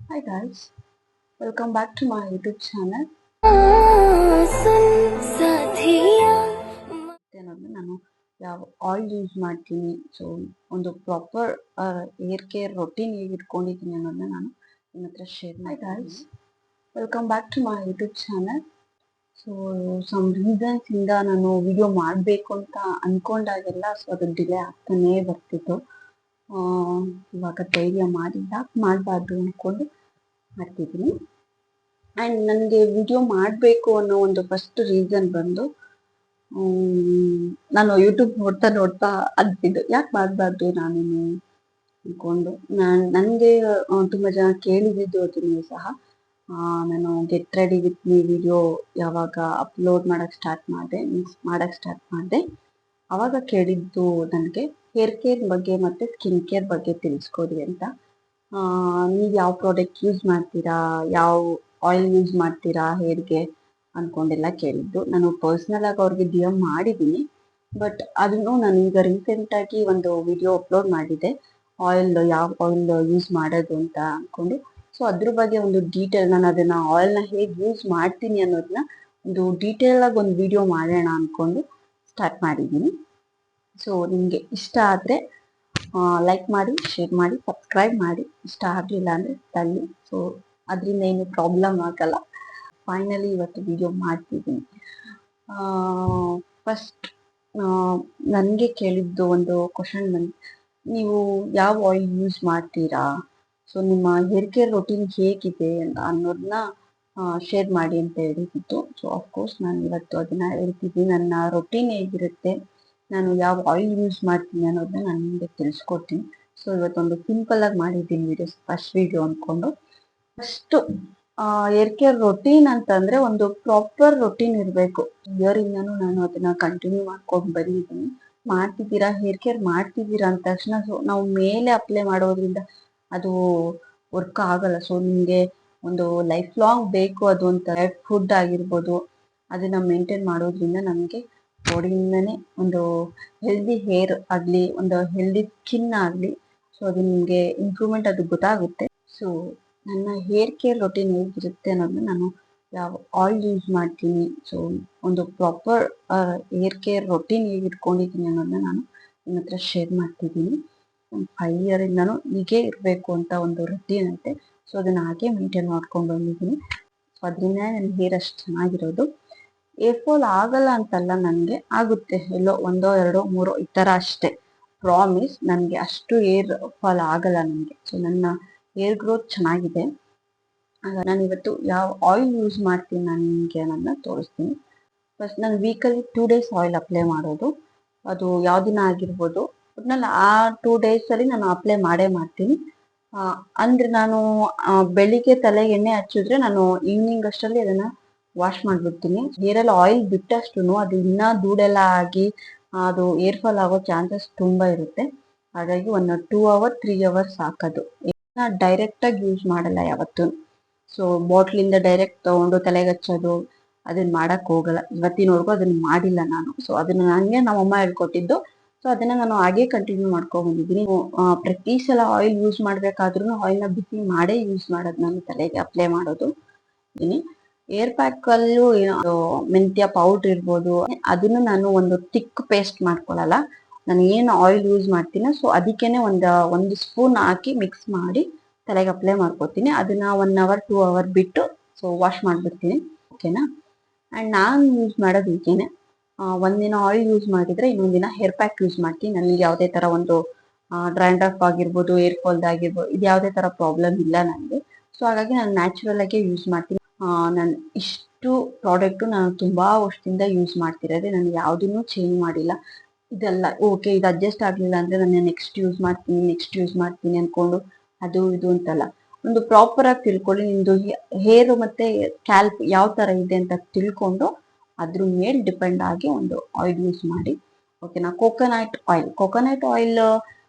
Hi guys, welcome back to my YouTube channel. ಏನಂದ್ರೆ ನಾನು ಯಾವ ಆಯಿಲ್ ಯೂಸ್ ಮಾಡ್ತೀನಿ, ಸೊ ಒಂದು ಪ್ರಾಪರ್ ಹೇರ್ ಕೇರ್ ರೊಟೀನ್ ಹೇಗೆ ಇಟ್ಕೊಂಡಿದ್ದೀನಿ ಅನ್ನೋದನ್ನ ನಾನು ನಿಮ್ಮ ಹತ್ರ ಶೇರ್ ಮಾಡಿ. Guys, welcome back to my YouTube channel. So some reasons ಇಂದ ನಾನು ವಿಡಿಯೋ ಮಾಡಬೇಕು ಅಂತ ಅನ್ಕೊಂಡಾಗೆಲ್ಲ ಸೊ ಅದು ಡಿಲೇ ಆಗ್ತಾನೇ ಬರ್ತಿತ್ತು. ಇವಾಗ ಧೈರ್ಯ ಮಾಡಿ ಯಾಕೆ ಮಾಡಬಾರ್ದು ಅಂದ್ಕೊಂಡು ಮಾಡ್ತಿದ್ದೀನಿ. ಆ್ಯಂಡ್ ನನಗೆ ವಿಡಿಯೋ ಮಾಡಬೇಕು ಅನ್ನೋ ಒಂದು ಫಸ್ಟ್ ರೀಸನ್ ಬಂದು ನಾನು ಯೂಟ್ಯೂಬ್ ನೋಡ್ತಾ ನೋಡ್ತಾ ಅನ್ಸಿದ್ದು ಯಾಕೆ ಮಾಡಬಾರ್ದು ನಾನು ಅಂದ್ಕೊಂಡು ನನಗೆ ತುಂಬ ಜನ ಕೇಳಿದ್ದು ಅದನ್ನು ಸಹ. ನಾನು get ready with me video ಯಾವಾಗ ಅಪ್ಲೋಡ್ ಮಾಡಕ್ಕೆ ಸ್ಟಾರ್ಟ್ ಮಾಡಿದೆ ಅವಾಗ ಕೇಳಿದ್ದು ನನಗೆ ಹೇರ್ ಕೇರ್ ಬಗ್ಗೆ ಮತ್ತು ಸ್ಕಿನ್ ಕೇರ್ ಬಗ್ಗೆ ತಿಳಿಸ್ಕೊಡಿ ಅಂತ. ನೀವು ಯಾವ ಪ್ರಾಡಕ್ಟ್ ಯೂಸ್ ಮಾಡ್ತೀರಾ, ಯಾವ ಆಯಿಲ್ ಯೂಸ್ ಮಾಡ್ತೀರಾ ಹೇರ್ಗೆ ಅಂದ್ಕೊಂಡೆಲ್ಲ ಕೇಳಿದ್ದು. ನಾನು ಪರ್ಸ್ನಲ್ ಆಗಿ ಅವ್ರಿಗೆ ಡಿ ಎಮ್ ಮಾಡಿದ್ದೀನಿ, ಬಟ್ ಅದನ್ನು ನಾನು ಈಗ ರೀಸೆಂಟಾಗಿ ಒಂದು ವಿಡಿಯೋ ಅಪ್ಲೋಡ್ ಮಾಡಿದ್ದೆ, ಯಾವ ಆಯಿಲ್ ಯೂಸ್ ಮಾಡೋದು ಅಂತ ಅಂದ್ಕೊಂಡು. ಸೊ ಅದ್ರ ಬಗ್ಗೆ ಒಂದು ಡೀಟೇಲ್, ನಾನು ಅದನ್ನು ಆಯಿಲ್ನ ಹೇಗೆ ಯೂಸ್ ಮಾಡ್ತೀನಿ ಅನ್ನೋದನ್ನ ಒಂದು ಡೀಟೇಲಾಗಿ ಒಂದು ವಿಡಿಯೋ ಮಾಡೋಣ ಅಂದ್ಕೊಂಡು ಸ್ಟಾರ್ಟ್ ಮಾಡಿದ್ದೀನಿ. ಸೊ ನಿಮಗೆ ಇಷ್ಟ ಆದರೆ ಲೈಕ್ ಮಾಡಿ, ಶೇರ್ ಮಾಡಿ, ಸಬ್ಸ್ಕ್ರೈಬ್ ಮಾಡಿ. ಇಷ್ಟ ಆಗಲಿಲ್ಲ ಅಂದರೆ ತಳ್ಳಿ. ಸೊ ಅದರಿಂದ ಏನು ಪ್ರಾಬ್ಲಮ್ ಆಗಲ್ಲ. ಫೈನಲಿ ಇವತ್ತು ವಿಡಿಯೋ ಮಾಡ್ತಿದ್ದೀನಿ. ಫಸ್ಟ್ ನನಗೆ ಕೇಳಿದ್ದು ಒಂದು ಕ್ವಶನ್ ಬಂದು, ನೀವು ಯಾವ ಆಯಿಲ್ ಯೂಸ್ ಮಾಡ್ತೀರಾ, ಸೊ ನಿಮ್ಮ ಹೇರ್ ಕೇರ್ ರೊಟೀನ್ ಹೇಗಿದೆ ಅನ್ನೋದನ್ನ ಶೇರ್ ಮಾಡಿ ಅಂತ ಹೇಳಿದ್ದು. ಸೊ ಅಫ್ಕೋರ್ಸ್ ನಾನು ಇವತ್ತು ಅದನ್ನ ಹೇಳ್ತಿದ್ದೀನಿ. ನನ್ನ ರೊಟೀನ್ ಹೇಗಿರುತ್ತೆ, ನಾನು ಯಾವ ಆಯಿಲ್ ಯೂಸ್ ಮಾಡ್ತೀನಿ ಅನ್ನೋದನ್ನ ನಾನು ನಿಮಗೆ ತಿಳಿಸ್ಕೊಡ್ತೀನಿ. ಸೊ ಇವತ್ತೊಂದು ಸಿಂಪಲ್ ಆಗಿ ಮಾಡಿದ್ದೀನಿ ವಿಡಿಯೋಸ್, ಫಸ್ಟ್ ವಿಡಿಯೋ ಅಂದ್ಕೊಂಡು. ಫಸ್ಟು ಹೇರ್ ಕೇರ್ ರೊಟೀನ್ ಅಂತಂದ್ರೆ ಒಂದು ಪ್ರಾಪರ್ ರೊಟೀನ್ ಇರಬೇಕು. ಇಯರಿಂದನೂ ನಾನು ಅದನ್ನ ಕಂಟಿನ್ಯೂ ಮಾಡ್ಕೊಂಡು ಬಂದಿದ್ದೀನಿ. ಮಾಡ್ತಿದ್ದೀರಾ, ಹೇರ್ ಕೇರ್ ಮಾಡ್ತಿದ್ದೀರಾ ಅಂದ ತಕ್ಷಣ ಸೊ ನಾವು ಮೇಲೆ ಅಪ್ಲೈ ಮಾಡೋದ್ರಿಂದ ಅದು ವರ್ಕ್ ಆಗಲ್ಲ. ಸೊ ನಿಮಗೆ ಒಂದು ಲೈಫ್ ಲಾಂಗ್ ಬೇಕು ಅದು ಅಂತ. ಫುಡ್ ಆಗಿರ್ಬೋದು, ಅದನ್ನ ಮೇಂಟೈನ್ ಮಾಡೋದ್ರಿಂದ ನಮಗೆ ಬಾಡಿಯಿಂದನೇ ಒಂದು ಹೆಲ್ದಿ ಹೇರ್ ಆಗಲಿ, ಒಂದು ಹೆಲ್ದಿ ಸ್ಕಿನ್ ಆಗಲಿ, ಸೊ ಅದು ನಿಮಗೆ ಇಂಪ್ರೂವ್ಮೆಂಟ್ ಅದು ಗೊತ್ತಾಗುತ್ತೆ. ಸೊ ನನ್ನ ಹೇರ್ ಕೇರ್ ರೊಟೀನ್ ಹೇಗಿರುತ್ತೆ ಅನ್ನೋದನ್ನ ನಾನು ಯಾವ ಆಯಿಲ್ ಯೂಸ್ ಮಾಡ್ತೀನಿ, ಸೊ ಒಂದು ಪ್ರಾಪರ್ ಹೇರ್ ಕೇರ್ ರೊಟೀನ್ ಹೇಗೆ ಇಟ್ಕೊಂಡಿದ್ದೀನಿ ಅನ್ನೋದನ್ನ ನಾನು ನಿಮ್ಮ ಹತ್ರ ಶೇರ್ ಮಾಡ್ತಿದ್ದೀನಿ. 5 ಇಯರಿಂದನೂ ಹೀಗೆ ಇರಬೇಕು ಅಂತ ಒಂದು ರೊಟೀನ್ ಐತೆ. ಸೊ ಅದನ್ನ ಹಾಗೆ ಮೇಂಟೈನ್ ಮಾಡ್ಕೊಂಡು ಬಂದಿದ್ದೀನಿ. ಸೊ ಅದರಿಂದ ನನ್ನ ಹೇರ್ ಅಷ್ಟು ಚೆನ್ನಾಗಿರೋದು. ಏರ್ ಫಾಲ್ ಆಗಲ್ಲ ಅಂತಲ್ಲ, ನನಗೆ ಆಗುತ್ತೆ, ಎಲ್ಲೋ 1, 2, 3 ಈ ಥರ ಅಷ್ಟೇ. ಪ್ರಾಮಿಸ್, ನನಗೆ ಅಷ್ಟು ಏರ್ ಫಾಲ್ ಆಗಲ್ಲ ನನಗೆ. ಸೊ ನನ್ನ ಹೇರ್ ಗ್ರೋತ್ ಚೆನ್ನಾಗಿದೆ. ನಾನು ಇವತ್ತು ಯಾವ ಆಯಿಲ್ ಯೂಸ್ ಮಾಡ್ತೀನಿ ನಾನು ನಿಮಗೆ ಅನ್ನೋದನ್ನ ತೋರಿಸ್ತೀನಿ. ಫಸ್ಟ್ ನಾನು ವೀಕಲ್ಲಿ 2 ಡೇಸ್ ಆಯಿಲ್ ಅಪ್ಲೈ ಮಾಡೋದು. ಅದು ಯಾವ ದಿನ ಆಗಿರ್ಬೋದು, ಒಟ್ನಲ್ಲಿ ಆ 2 ಡೇಸಲ್ಲಿ ನಾನು ಅಪ್ಲೈ ಮಾಡೇ ಮಾಡ್ತೀನಿ. ಅಂದರೆ ನಾನು ಬೆಳಿಗ್ಗೆ ತಲೆಗೆ ಎಣ್ಣೆ ಹಚ್ಚಿದ್ರೆ ನಾನು ಈವ್ನಿಂಗ್ ಅಷ್ಟರಲ್ಲಿ ಅದನ್ನು ವಾಶ್ ಮಾಡಿಬಿಡ್ತೀನಿ. ಹೇರಲ್ಲಿ ಆಯಿಲ್ ಬಿಟ್ಟಷ್ಟು ಅದು ಇನ್ನೂ ಧೂಳೆಲ್ಲ ಆಗಿ ಅದು ಏರ್ ಫಾಲ್ ಆಗೋ ಚಾನ್ಸಸ್ ತುಂಬ ಇರುತ್ತೆ. ಹಾಗಾಗಿ 2 ಅವರ್ 3 ಅವರ್ಸ್ ಸಾಕದು. ಡೈರೆಕ್ಟಾಗಿ ಯೂಸ್ ಮಾಡಲ್ಲ ಯಾವತ್ತೂ. ಸೊ ಬಾಟ್ಲಿಂದ ಡೈರೆಕ್ಟ್ ತೊಗೊಂಡು ತಲೆಗೆ ಹಚ್ಚೋದು ಅದನ್ನ ಮಾಡಕ್ಕೆ ಹೋಗಲ್ಲ. ಇವತ್ತಿನವರೆಗೂ ಅದನ್ನ ಮಾಡಿಲ್ಲ ನಾನು. ಸೊ ಅದನ್ನ ನನಗೆ ನಮ್ಮಮ್ಮ ಹೇಳ್ಕೊಟ್ಟಿದ್ದು. ಸೊ ಅದನ್ನ ನಾನು ಹಾಗೆ ಕಂಟಿನ್ಯೂ ಮಾಡ್ಕೊಂಡು ಬಂದಿದ್ದೀನಿ. ಪ್ರತಿ ಸಲ ಆಯಿಲ್ ಯೂಸ್ ಮಾಡಬೇಕಾದ್ರೂ ಆಯಿಲ್ನ ಬಿಸಿ ಮಾಡೇ ಯೂಸ್ ಮಾಡೋದು, ನಾನು ತಲೆಗೆ ಅಪ್ಲೈ ಮಾಡೋದು. ಏರ್ ಪ್ಯಾಕಲ್ಲೂ ಮೆಂತ್ಯ ಪೌಡ್ರ್ ಇರ್ಬೋದು, ಅದನ್ನು ನಾನು ಒಂದು ತಿಕ್ ಪೇಸ್ಟ್ ಮಾಡ್ಕೊಳ್ಳಲ್ಲ. ನಾನು ಏನು ಆಯಿಲ್ ಯೂಸ್ ಮಾಡ್ತೀನೋ ಸೊ ಅದಕ್ಕೇನೆ ಒಂದು ಸ್ಪೂನ್ ಹಾಕಿ ಮಿಕ್ಸ್ ಮಾಡಿ ತಲೆಗೆ ಅಪ್ಲೈ ಮಾಡ್ಕೊತೀನಿ. ಅದನ್ನ 1 ಅವರ್ 2 ಅವರ್ ಬಿಟ್ಟು ಸೊ ವಾಶ್ ಮಾಡಿಬಿಡ್ತೀನಿ. ಓಕೆನಾ. ಆ್ಯಂಡ್ ನಾನು ಯೂಸ್ ಮಾಡೋದು ಹೀಗೇನೆ. ಒಂದಿನ ಆಯಿಲ್ ಯೂಸ್ ಮಾಡಿದರೆ ಇನ್ನೊಂದಿನ ಹೇರ್ ಪ್ಯಾಕ್ ಯೂಸ್ ಮಾಡ್ತೀನಿ. ನನಗೆ ಯಾವುದೇ ಥರ ಒಂದು ಡ್ರ್ಯಾಂಡ್ರಫ್ ಆಗಿರ್ಬೋದು, ಏರ್ ಫಾಲ್ದ್ ಆಗಿರ್ಬೋದು, ಇದು ಯಾವುದೇ ಥರ ಪ್ರಾಬ್ಲಮ್ ಇಲ್ಲ ನನಗೆ. ಸೊ ಹಾಗಾಗಿ ನಾನು ನ್ಯಾಚುರಲ್ ಆಗೇ ಯೂಸ್ ಮಾಡ್ತೀನಿ. ನಾನು ಇಷ್ಟು ಪ್ರಾಡಕ್ಟು ನಾನು ತುಂಬ ವರ್ಷದಿಂದ ಯೂಸ್ ಮಾಡ್ತಿರೋದೆ. ನಾನು ಯಾವುದನ್ನು ಚೇಂಜ್ ಮಾಡಿಲ್ಲ. ಇದೆಲ್ಲ ಓಕೆ, ಇದು ಅಡ್ಜಸ್ಟ್ ಆಗಲಿಲ್ಲ ಅಂದರೆ ನಾನು ನೆಕ್ಸ್ಟ್ ಯೂಸ್ ಮಾಡ್ತೀನಿ ಅಂದ್ಕೊಂಡು ಅದು ಇದು ಅಂತಲ್ಲ. ಒಂದು ಪ್ರಾಪರ್ ಆಗಿ ತಿಳ್ಕೊಳ್ಳಿ, ನಿಮ್ಮದು ಹೇರು ಮತ್ತು ಕ್ಯಾಲ್ಪ್ ಯಾವ ಥರ ಇದೆ ಅಂತ ತಿಳ್ಕೊಂಡು ಅದ್ರ ಮೇಲೆ ಡಿಪೆಂಡ್ ಆಗಿ ಒಂದು ಆಯಿಲ್ ಯೂಸ್ ಮಾಡಿ. ಓಕೆನಾ. ಕೋಕೋನಟ್ ಆಯಿಲ್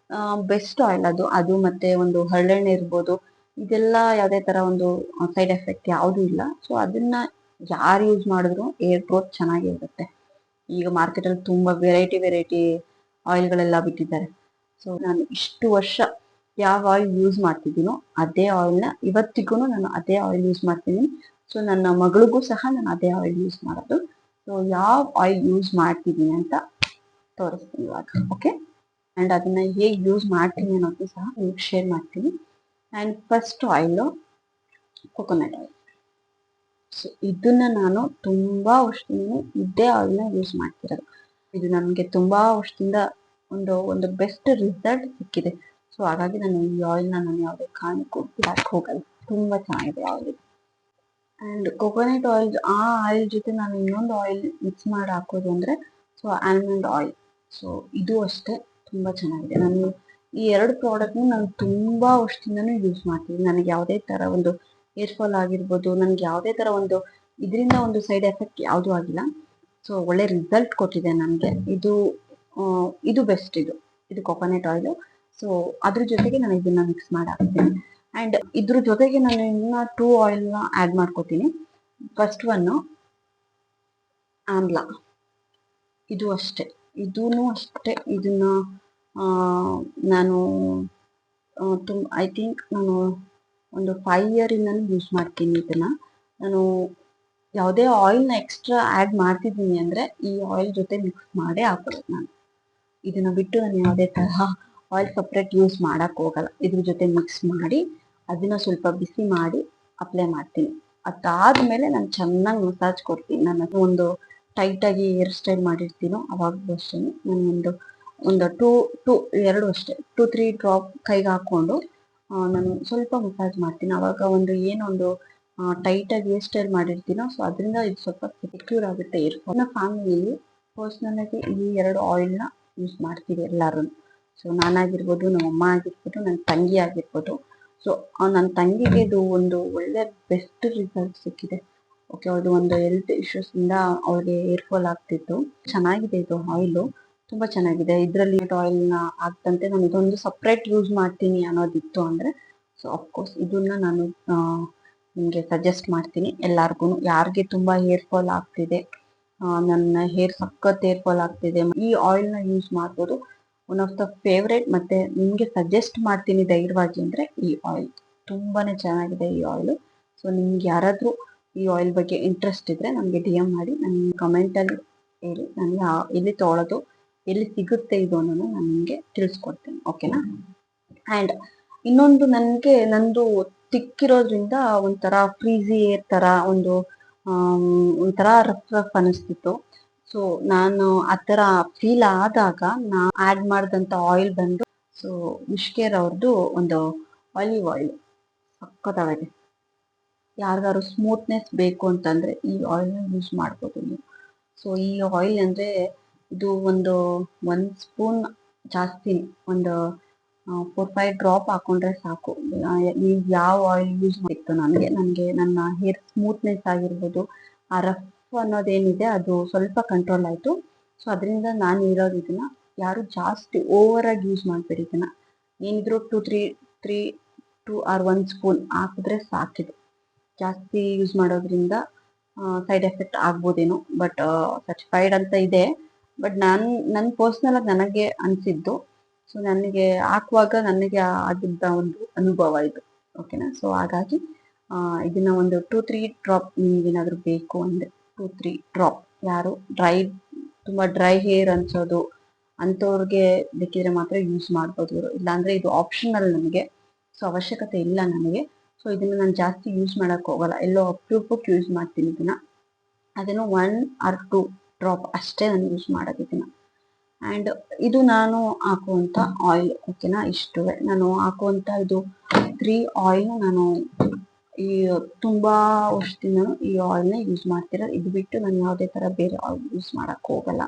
ಬೆಸ್ಟ್ ಆಯಿಲ್ ಅದು ಮತ್ತೆ ಒಂದು ಹರಳೆಣ್ಣೆ ಇರ್ಬೋದು, ಇದೆಲ್ಲ ಯಾವುದೇ ಥರ ಒಂದು ಸೈಡ್ ಎಫೆಕ್ಟ್ ಯಾವುದೂ ಇಲ್ಲ. ಸೊ ಅದನ್ನ ಯಾರು ಯೂಸ್ ಮಾಡಿದ್ರು ಏರ್ ಗ್ರೋತ್ ಚೆನ್ನಾಗೇ ಇರುತ್ತೆ. ಈಗ ಮಾರ್ಕೆಟಲ್ಲಿ ತುಂಬ ವೆರೈಟಿ ಆಯಿಲ್ಗಳೆಲ್ಲ ಬಿಟ್ಟಿದ್ದಾರೆ. ಸೊ ನಾನು ಇಷ್ಟು ವರ್ಷ ಯಾವ ಆಯಿಲ್ ಯೂಸ್ ಮಾಡ್ತಿದ್ದೀನೋ ಅದೇ ಆಯಿಲ್ನ ಇವತ್ತಿಗೂ ನಾನು ಅದೇ ಆಯಿಲ್ ಯೂಸ್ ಮಾಡ್ತೀನಿ. ಸೊ ನನ್ನ ಮಗಳಿಗೂ ಸಹ ನಾನು ಅದೇ ಆಯಿಲ್ ಯೂಸ್ ಮಾಡೋದು. ಸೊ ಯಾವ ಆಯಿಲ್ ಯೂಸ್ ಮಾಡ್ತಿದ್ದೀನಿ ಅಂತ ತೋರಿಸ್ತೀನಿ ಇವಾಗ. ಓಕೆ, ಆ್ಯಂಡ್ ಅದನ್ನ ಹೇಗೆ ಯೂಸ್ ಮಾಡ್ತೀನಿ ಅನ್ನೋದು ಸಹ ನಿಮ್ಗೆ ಶೇರ್ ಮಾಡ್ತೀನಿ. And first oil coconut oil. So ಇದನ್ನ ನಾನು ತುಂಬಾ ವರ್ಷದಿಂದ ಇದೇ ಆಯಿಲ್ನ ಯೂಸ್ ಮಾಡ್ತಿರೋದು. ಇದು ನನಗೆ ತುಂಬಾ ವರ್ಷದಿಂದ ಒಂದು ಬೆಸ್ಟ್ ರಿಸಲ್ಟ್ ಸಿಕ್ಕಿದೆ. ಸೊ ಹಾಗಾಗಿ ನಾನು ಈ ಆಯಿಲ್ನ ನಾನು ಯಾವುದೇ ಕಾರಣಕ್ಕೂ ಬಿಡಕ್ಕೆ ಹೋಗಲ್ಲ. ತುಂಬಾ ಚೆನ್ನಾಗಿದೆ ಆಯಿಲ್. ಆ್ಯಂಡ್ ಕೊಕೊನಟ್ ಆಯಿಲ್, ಆ ಆಯಿಲ್ ಜೊತೆ ನಾನು ಇನ್ನೊಂದು ಆಯಿಲ್ ಮಿಕ್ಸ್ ಮಾಡಿ ಹಾಕೋದು ಅಂದರೆ ಸೊ ಆಲ್ಮಂಡ್ ಆಯಿಲ್. ಸೊ ಇದು ಅಷ್ಟೇ ತುಂಬ ಚೆನ್ನಾಗಿದೆ. ನಾನು ಈ ಎರಡು ಪ್ರಾಡಕ್ಟ್ನ ನಾನು ತುಂಬ ವರ್ಷದಿಂದನೂ ಯೂಸ್ ಮಾಡ್ತೀನಿ. ನನಗೆ ಯಾವುದೇ ಥರ ಒಂದು ಹೇರ್ ಫಾಲ್ ಆಗಿರ್ಬೋದು, ನನಗೆ ಯಾವುದೇ ಥರ ಒಂದು ಇದರಿಂದ ಒಂದು ಸೈಡ್ ಎಫೆಕ್ಟ್ ಯಾವುದೂ ಆಗಿಲ್ಲ. ಸೊ ಒಳ್ಳೆ ರಿಸಲ್ಟ್ ಕೊಟ್ಟಿದೆ ನನಗೆ. ಇದು ಬೆಸ್ಟ್. ಇದು ಕೊಕೊನಟ್ ಆಯಿಲು. ಸೊ ಅದ್ರ ಜೊತೆಗೆ ನಾನು ಇದನ್ನ ಮಿಕ್ಸ್ ಮಾಡಿ ಹಾಕ್ತೀನಿ. ಆ್ಯಂಡ್ ಇದ್ರ ಜೊತೆಗೆ ನಾನು ಇನ್ನ 2 ಆಯಿಲ್ನ ಆ್ಯಡ್ ಮಾಡ್ಕೋತೀನಿ. First one amla. ಇದು ಅಷ್ಟೇ, ಇದನ್ನ ನಾನು ಐ ಥಿಂಕ್ ನಾನು ಒಂದು 5 ಇಯರಿಂದನೂ ಯೂಸ್ ಮಾಡ್ತೀನಿ ಇದನ್ನ. ನಾನು ಯಾವುದೇ ಆಯಿಲ್ನ ಎಕ್ಸ್ಟ್ರಾ ಆ್ಯಡ್ ಮಾಡ್ತಿದ್ದೀನಿ ಅಂದರೆ ಈ ಆಯಿಲ್ ಜೊತೆ ಮಿಕ್ಸ್ ಮಾಡೇ ಹಾಕೋದು ನಾನು. ಇದನ್ನ ಬಿಟ್ಟು ನಾನು ಯಾವುದೇ ತರಹ ಆಯಿಲ್ ಸಪ್ರೇಟ್ ಯೂಸ್ ಮಾಡಕ್ಕೆ ಹೋಗಲ್ಲ. ಇದ್ರ ಜೊತೆ ಮಿಕ್ಸ್ ಮಾಡಿ ಅದನ್ನ ಸ್ವಲ್ಪ ಬಿಸಿ ಮಾಡಿ ಅಪ್ಲೈ ಮಾಡ್ತೀನಿ. ಅದಾದ್ಮೇಲೆ ನಾನು ಚೆನ್ನಾಗಿ ಮಸಾಜ್ ಕೊಡ್ತೀನಿ. ನಾನು ಒಂದು ಟೈಟಾಗಿ ಹೇರ್ ಸ್ಟೈಲ್ ಮಾಡಿರ್ತೀನೋ ಅವಾಗಲೂ ಅಷ್ಟೇ ನಾನು ಒಂದು 2 ಅಷ್ಟೇ 2-3 ಡ್ರಾಪ್ ಕೈಗೆ ಹಾಕ್ಕೊಂಡು ನಾನು ಸ್ವಲ್ಪ ಮಸಾಜ್ ಮಾಡ್ತೀನಿ. ಅವಾಗ ಏನೊಂದು ಟೈಟಾಗಿ ಹೇರ್ ಸ್ಟೈಲ್ ಮಾಡಿರ್ತೀನೋ ಸೊ ಅದರಿಂದ ಇದು ಸ್ವಲ್ಪ ಸೆಕ್ಯೂರ್ ಆಗುತ್ತೆ ಹೇರ್ ಫಾಲ್. ನನ್ನ ಫ್ಯಾಮಿಲಿಯಲ್ಲಿ ಪರ್ಸ್ನಲಾಗಿ ಈ 2 ಆಯಿಲ್ನ ಯೂಸ್ ಮಾಡ್ತೀವಿ ಎಲ್ಲರೂ. ಸೊ ನಾನಾಗಿರ್ಬೋದು, ನಮ್ಮ ಅಮ್ಮ ಆಗಿರ್ಬೋದು, ನನ್ನ ತಂಗಿ ಆಗಿರ್ಬೋದು. ಸೊ ನನ್ನ ತಂಗಿಗೆ ಇದು ಒಂದು ಒಳ್ಳೆ ಬೆಸ್ಟ್ ರಿಸಲ್ಟ್ ಸಿಕ್ಕಿದೆ. ಓಕೆ, ಅವ್ರದ್ದು ಒಂದು ಹೆಲ್ತ್ ಇಶ್ಯೂಸಿಂದ ಅವ್ರಿಗೆ ಹೇರ್ ಫಾಲ್ ಆಗ್ತಿತ್ತು. ಚೆನ್ನಾಗಿದೆ ಇದು ಆಯಿಲು, ತುಂಬ ಚೆನ್ನಾಗಿದೆ. ಇದರಲ್ಲಿ ಆಯಿಲ್ನ ಆಗ್ತಂತೆ ನಾನು ಇದೊಂದು ಸಪ್ರೇಟ್ ಯೂಸ್ ಮಾಡ್ತೀನಿ ಅನ್ನೋದಿತ್ತು ಅಂದರೆ ಸೊ ಅಫ್ಕೋರ್ಸ್ ಇದನ್ನ ನಾನು ನಿಮಗೆ ಸಜೆಸ್ಟ್ ಮಾಡ್ತೀನಿ ಎಲ್ಲರಿಗೂ. ಯಾರಿಗೆ ತುಂಬ ಹೇರ್ ಫಾಲ್ ಆಗ್ತಿದೆ, ನನ್ನ ಹೇರ್ ಸಖತ್ ಹೇರ್ ಫಾಲ್ ಆಗ್ತಿದೆ, ಈ ಆಯಿಲ್ನ ಯೂಸ್ ಮಾಡ್ಬೋದು. One of the favourite. ಮತ್ತು ನಿಮಗೆ ಸಜೆಸ್ಟ್ ಮಾಡ್ತೀನಿ ಧೈರ್ಯವಾಗಿ ಅಂದರೆ ಈ ಆಯಿಲ್ ತುಂಬಾ ಚೆನ್ನಾಗಿದೆ ಈ ಆಯಿಲು. ಸೊ ನಿಮ್ಗೆ ಯಾರಾದರೂ ಈ ಆಯಿಲ್ ಬಗ್ಗೆ ಇಂಟ್ರೆಸ್ಟ್ ಇದ್ದರೆ ನನಗೆ DM ಮಾಡಿ, ನನ್ನ ಕಮೆಂಟಲ್ಲಿ ಹೇಳಿ. ನಾನು ಎಲ್ಲಿ ತೊಗೊಳೋದು, ಎಲ್ಲಿ ಸಿಗುತ್ತೆ ಇದು ಅನ್ನೋದು ನಾನು ನಿಮಗೆ ತಿಳಿಸ್ಕೊಡ್ತೀನಿ. ಓಕೆನಾ? ಆ್ಯಂಡ್ ಇನ್ನೊಂದು, ನಂದು ತಿಕ್ಕಿರೋದ್ರಿಂದ ಒಂಥರ ಫ್ರೀಝಿ ಏರ್ ಥರ ಒಂಥರ ರಫ್ ಅನ್ನಿಸ್ತಿತ್ತು. ಸೊ ನಾನು ಆ ಥರ ಫೀಲ್ ಆದಾಗ ನಾ ಆ್ಯಡ್ ಮಾಡಿದಂಥ ಆಯಿಲ್ ಬಂದು ಸೊ ವಿಶ್ಕೇರ್ ಅವ್ರದ್ದು ಒಂದು ಆಲಿವ್ ಆಯಿಲ್. ಸಖತ್ತಾಗಿದೆ. ಯಾರಿಗಾದ್ರು ಸ್ಮೂತ್ನೆಸ್ ಬೇಕು ಅಂತಂದರೆ ಈ ಆಯಿಲ್ನ ಯೂಸ್ ಮಾಡ್ಬೋದು ನೀವು. ಸೊ ಈ ಆಯಿಲ್ ಅಂದರೆ ಇದು ಒಂದು ಸ್ಪೂನ್ ಜಾಸ್ತಿ, ಒಂದು 4-5 ಡ್ರಾಪ್ ಹಾಕೊಂಡ್ರೆ ಸಾಕು. ನೀವು ಯಾವ ಆಯಿಲ್ ಯೂಸ್ ಮಾಡಿತ್ತು ನನಗೆ ನನ್ನ ಹೇರ್ ಸ್ಮೂತ್ನೆಸ್ ಆಗಿರ್ಬೋದು, ಆ ರಫ್ ಅನ್ನೋದೇನಿದೆ ಅದು ಸ್ವಲ್ಪ ಕಂಟ್ರೋಲ್ ಆಯಿತು. ಸೊ ಅದರಿಂದ ನಾನು ಇರೋದು ಇದನ್ನ ಯಾರು ಜಾಸ್ತಿ ಓವರಾಗಿ ಯೂಸ್ ಮಾಡಬೇಡಿ. ಇದನ್ನ ಏನಿದ್ರು 2 ಆರ್ 1 ಸ್ಪೂನ್ ಹಾಕಿದ್ರೆ ಸಾಕಿದೆ. ಜಾಸ್ತಿ ಯೂಸ್ ಮಾಡೋದ್ರಿಂದ ಸೈಡ್ ಎಫೆಕ್ಟ್ ಆಗ್ಬೋದೇನೋ, ಬಟ್ ಸರ್ಟಿಫೈಡ್ ಅಂತ ಇದೆ. ಬಟ್ ನನ್ನ ಪರ್ಸ್ನಲಾಗಿ ನನಗೆ ಅನಿಸಿದ್ದು. ಸೊ ನನಗೆ ಹಾಕುವಾಗ ನನಗೆ ಆಗಿದ್ದ ಒಂದು ಅನುಭವ ಇದು. ಓಕೆನಾ? ಸೊ ಹಾಗಾಗಿ ಇದನ್ನ ಒಂದು 2-3 ಡ್ರಾಪ್ ನಿಮ್ಗೇನಾದರೂ ಬೇಕು ಅಂದರೆ 2-3 ಡ್ರಾಪ್. ಯಾರು ತುಂಬ ಡ್ರೈ ಹೇರ್ ಅನ್ಸೋದು ಅಂಥವ್ರಿಗೆ ಬೇಕಿದ್ರೆ ಮಾತ್ರ ಯೂಸ್ ಮಾಡ್ಬೋದು. ಇಲ್ಲಾಂದರೆ ಇದು ಆಪ್ಷನಲ್ ನನಗೆ. ಸೊ ಅವಶ್ಯಕತೆ ಇಲ್ಲ ನನಗೆ. ಸೊ ಇದನ್ನು ನಾನು ಜಾಸ್ತಿ ಯೂಸ್ ಮಾಡೋಕ್ಕೆ ಹೋಗಲ್ಲ, ಎಲ್ಲೋ ಅಪರೂಪಕ್ಕೆ ಯೂಸ್ ಮಾಡ್ತೀನಿ ಇದನ್ನು. ಅದನ್ನು 1 ಆರ್ 2 ಡ್ರಾಪ್ ಅಷ್ಟೇ ನಾನು ಯೂಸ್ ಮಾಡೋದು ಇದನ್ನು. ಆ್ಯಂಡ್ ಇದು ನಾನು ಹಾಕುವಂಥ ಆಯಿಲ್. ಓಕೆನಾ? ಇಷ್ಟುವೆ ನಾನು ಹಾಕುವಂಥ ಇದು 3 ಆಯಿಲ್. ನಾನು ಈ ತುಂಬ ವರ್ಷದಿಂದ ಈ ಆಯಿಲ್ನ ಯೂಸ್ ಮಾಡ್ತಿರೋದು. ಇದು ಬಿಟ್ಟು ನಾನು ಯಾವುದೇ ಥರ ಬೇರೆ ಆಯಿಲ್ ಯೂಸ್ ಮಾಡೋಕ್ಕೆ ಹೋಗಲ್ಲ.